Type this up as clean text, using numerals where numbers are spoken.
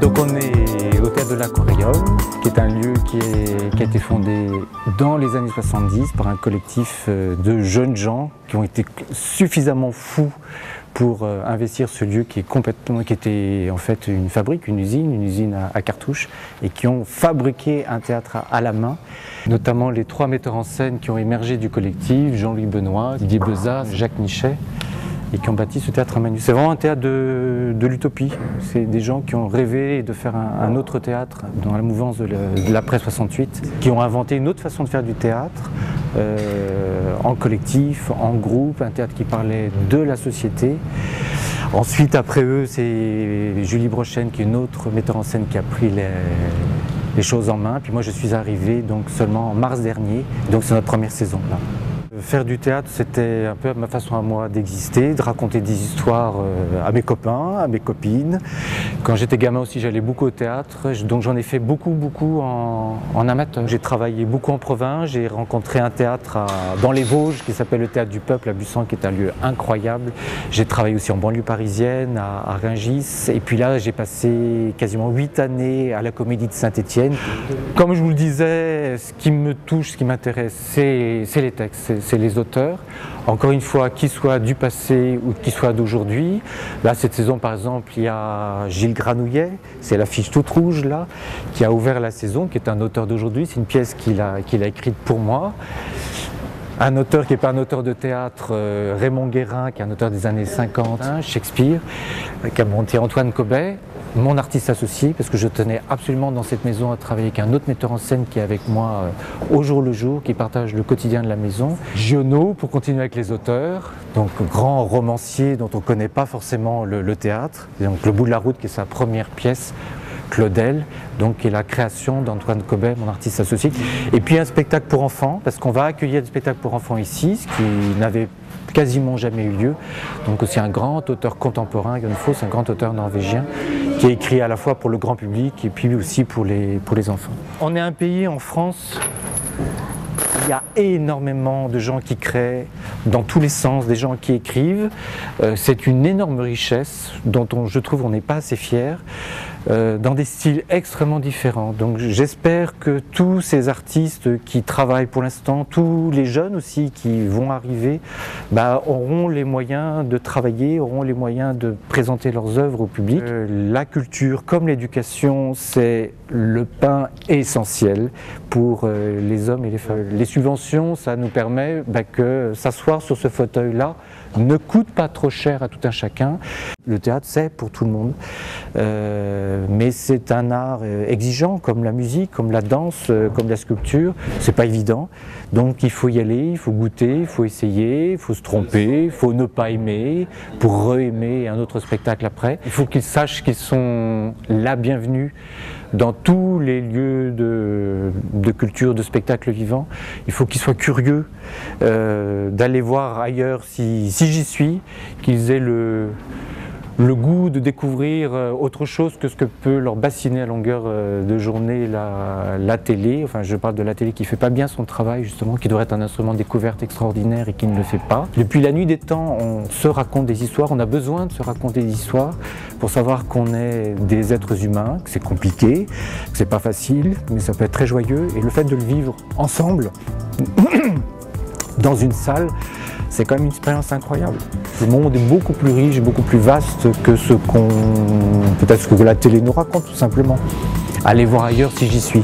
Donc on est au Théâtre de l'Aquarium, qui est un lieu qui a été fondé dans les années 70 par un collectif de jeunes gens qui ont été suffisamment fous pour investir ce lieu qui était en fait une fabrique, une usine à cartouches, et qui ont fabriqué un théâtre à la main, notamment les 3 metteurs en scène qui ont émergé du collectif, Jean-Louis Benoît, Didier Bezas, Jacques Nichet, et qui ont bâti ce théâtre à Manu. C'est vraiment un théâtre de l'utopie. C'est des gens qui ont rêvé de faire un autre théâtre dans la mouvance de l'après 68, qui ont inventé une autre façon de faire du théâtre, en collectif, en groupe, un théâtre qui parlait de la société. Ensuite, après eux, c'est Julie Brochen, qui est une autre metteur en scène qui a pris les choses en main. Puis moi, je suis arrivé donc seulement en mars dernier, donc c'est notre première saison là. Faire du théâtre, c'était un peu ma façon à moi d'exister, de raconter des histoires à mes copains, à mes copines. Quand j'étais gamin aussi, j'allais beaucoup au théâtre, donc j'en ai fait beaucoup en amateur. J'ai travaillé beaucoup en province, j'ai rencontré un théâtre dans les Vosges qui s'appelle le Théâtre du Peuple à Bussan, qui est un lieu incroyable. J'ai travaillé aussi en banlieue parisienne, à Rungis, et puis là j'ai passé quasiment 8 années à la Comédie de Saint-Étienne. Comme je vous le disais, ce qui me touche, ce qui m'intéresse, c'est les textes. C'est les auteurs, encore une fois, qu'ils soient du passé ou qu'ils soient d'aujourd'hui. Là, cette saison, par exemple, il y a Gilles Granouillet, c'est l'affiche toute rouge, là, qui a ouvert la saison, qui est un auteur d'aujourd'hui. C'est une pièce qu'il a écrite pour moi. Un auteur qui n'est pas un auteur de théâtre, Raymond Guérin, qui est un auteur des années 50, Shakespeare, qui a monté Antoine Cobet, mon artiste associé, parce que je tenais absolument dans cette maison à travailler avec un autre metteur en scène qui est avec moi au jour le jour, qui partage le quotidien de la maison. Giono, pour continuer avec les auteurs, donc grand romancier dont on ne connaît pas forcément le théâtre, et donc Le bout de la route qui est sa première pièce, Claudel, donc qui est la création d'Antoine Cobet, mon artiste associé. Et puis un spectacle pour enfants, parce qu'on va accueillir des spectacles pour enfants ici, ce qui n'avait quasiment jamais eu lieu. Donc aussi un grand auteur contemporain, Jon Fosse, un grand auteur norvégien, qui a écrit à la fois pour le grand public et puis aussi pour les enfants. On est un pays en France, il y a énormément de gens qui créent dans tous les sens, des gens qui écrivent. C'est une énorme richesse dont je trouve on n'est pas assez fier, dans des styles extrêmement différents. Donc j'espère que tous ces artistes qui travaillent pour l'instant, tous les jeunes aussi qui vont arriver, auront les moyens de travailler, auront les moyens de présenter leurs œuvres au public. La culture comme l'éducation, c'est le pain essentiel pour les hommes et les femmes. Les subventions, ça nous permet que s'asseoir sur ce fauteuil-là ne coûte pas trop cher à tout un chacun. Le théâtre, c'est pour tout le monde, mais c'est un art exigeant, comme la musique, comme la danse, comme la sculpture. C'est pas évident, donc il faut y aller, il faut goûter, il faut essayer, il faut se tromper, il faut ne pas aimer pour re-aimer un autre spectacle après. Il faut qu'ils sachent qu'ils sont la bienvenue dans tous les lieux de culture, de spectacle vivant. Il faut qu'ils soient curieux d'aller voir ailleurs si j'y suis, qu'ils aient le goût de découvrir autre chose que ce que peut leur bassiner à longueur de journée la télé. Enfin, je parle de la télé qui ne fait pas bien son travail, justement, qui devrait être un instrument de découverte extraordinaire et qui ne le fait pas. Depuis la nuit des temps, on se raconte des histoires, on a besoin de se raconter des histoires pour savoir qu'on est des êtres humains, que c'est compliqué, que c'est pas facile, mais ça peut être très joyeux. Et le fait de le vivre ensemble, dans une salle, c'est quand même une expérience incroyable. Le monde est beaucoup plus riche, beaucoup plus vaste que peut-être ce que la télé nous raconte tout simplement. Allez voir ailleurs si j'y suis.